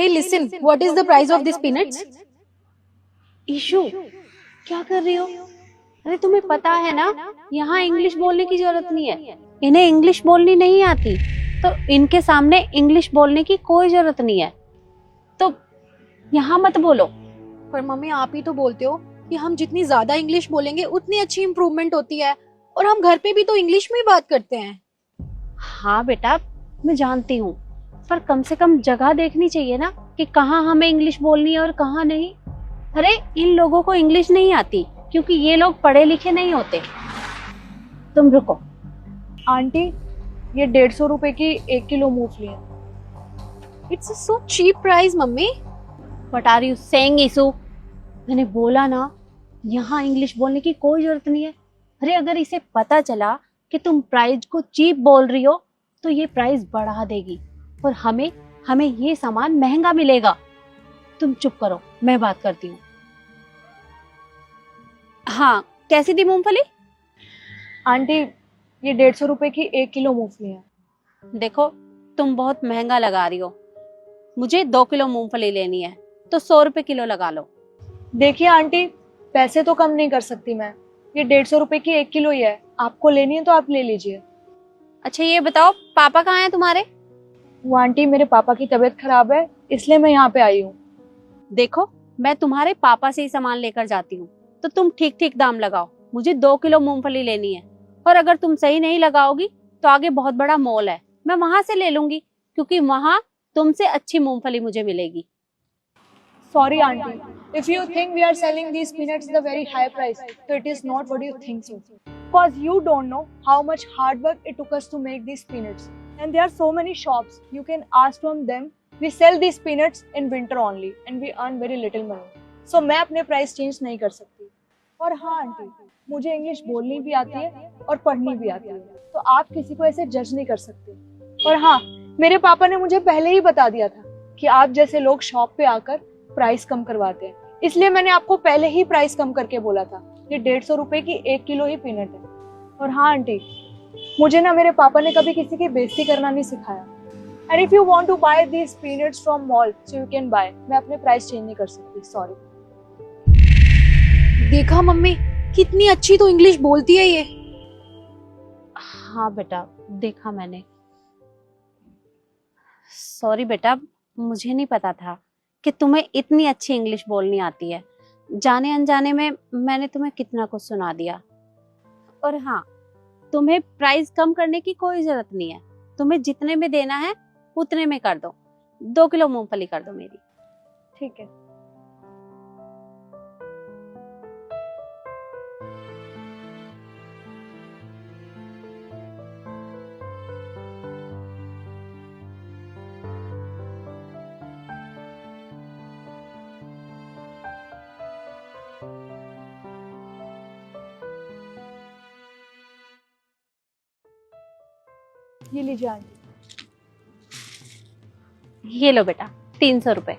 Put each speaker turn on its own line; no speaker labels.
Hey, listen, what is the price of these peanuts?
Ishu, क्या कर रही हो? अरे तुम्हें पता है ना, यहाँ इंग्लिश बोलने की जरूरत नहीं है। इन्हें इंग्लिश बोलनी नहीं आती, तो इनके सामने इंग्लिश बोलने की कोई जरूरत नहीं है। तो यहाँ मत बोलो।
पर मम्मी आप ही तो बोलते हो कि हम जितनी ज्यादा इंग्लिश बोलेंगे उतनी अच्छी इम्प्रूवमेंट होती है, और हम घर पे भी तो इंग्लिश में ही बात करते हैं।
हाँ बेटा, मैं जानती हूँ, पर कम से कम जगह देखनी चाहिए ना कि कहाँ हमें इंग्लिश बोलनी है और कहाँ नहीं। अरे इन लोगों को इंग्लिश नहीं आती क्योंकि ये लोग पढ़े लिखे नहीं होते। तुम रुको।
आंटी, ये 150 रुपए की 1 किलो मूंगफली है।
It's so cheap price mummy.
What are you saying Ishu? मैंने बोला ना, यहाँ इंग्लिश बोलने की कोई जरूरत नहीं है। अरे अगर इसे पता चला कि तुम प्राइस को चीप बोल रही हो तो ये प्राइस बढ़ा देगी और हमें हमें ये सामान महंगा मिलेगा। तुम चुप करो, मैं बात करती हूँ। हाँ, कैसी थी मूंगफली?
आंटी, ये 150 रुपए की 1 किलो मूंगफली है।
देखो, तुम बहुत महंगा लगा रही हो। मुझे 2 किलो मूंगफली लेनी है तो 100 रुपए किलो लगा लो।
देखिए आंटी, पैसे तो कम नहीं कर सकती मैं। ये 150 रुपए की 1 किलो ही है। आपको लेनी है तो आप ले लीजिए।
अच्छा ये बताओ, पापा कहाँ हैं तुम्हारे?
वो आंटी, मेरे पापा की तबीयत खराब है, इसलिए मैं यहाँ पे आई हूँ।
देखो, मैं तुम्हारे पापा से ही सामान लेकर जाती हूँ, तो तुम ठीक ठीक दाम लगाओ। मुझे 2 किलो मूंगफली लेनी है, और अगर तुम सही नहीं लगाओगी तो आगे बहुत बड़ा मॉल है, मैं वहां से ले लूंगी, क्योंकि वहां तुमसे अच्छी मूंगफली मुझे मिलेगी।
Sorry aunty, if you think we are selling these peanuts the very high price, so it is not what you think so. Cause you don't know how much hard work it took us to make these peanuts. And there are so many shops you can ask from them. We sell these peanuts in winter only and we earn very little money. So मैं अपने price change नहीं कर सकती। और हाँ aunty, मुझे English बोलनी भी आती है और पढ़नी भी आती है, तो आप किसी को ऐसे जज नहीं कर सकते। और हाँ, मेरे पापा ने मुझे पहले ही बता दिया था कि आप जैसे लोग शॉप पे आकर प्राइस कम करवाते हैं, इसलिए मैंने आपको पहले ही प्राइस कम करके बोला था। ये 150 रुपए की 1 किलो ही पीनट है। और हाँ आंटी, मुझे ना मेरे पापा ने कभी किसी की बेइज्जती करना नहीं सिखाया। And if you want to buy this peanuts from mall so you can buy. मैं अपने प्राइस चेंज नहीं कर सकती, सॉरी।
देखा मम्मी, कितनी अच्छी तो इंग्लिश बोलती है ये।
हाँ बेटा, देखा मैंने। सॉरी बेटा, मुझे नहीं पता था कि तुम्हें इतनी अच्छी इंग्लिश बोलनी आती है। जाने अनजाने में मैंने तुम्हें कितना कुछ सुना दिया। और हाँ, तुम्हें प्राइस कम करने की कोई जरूरत नहीं है। तुम्हें जितने में देना है उतने में कर दो। 2 किलो मूंगफली कर दो मेरी।
ठीक है। ये लीजिए आंटी।
ये लो बेटा, 300 रुपए।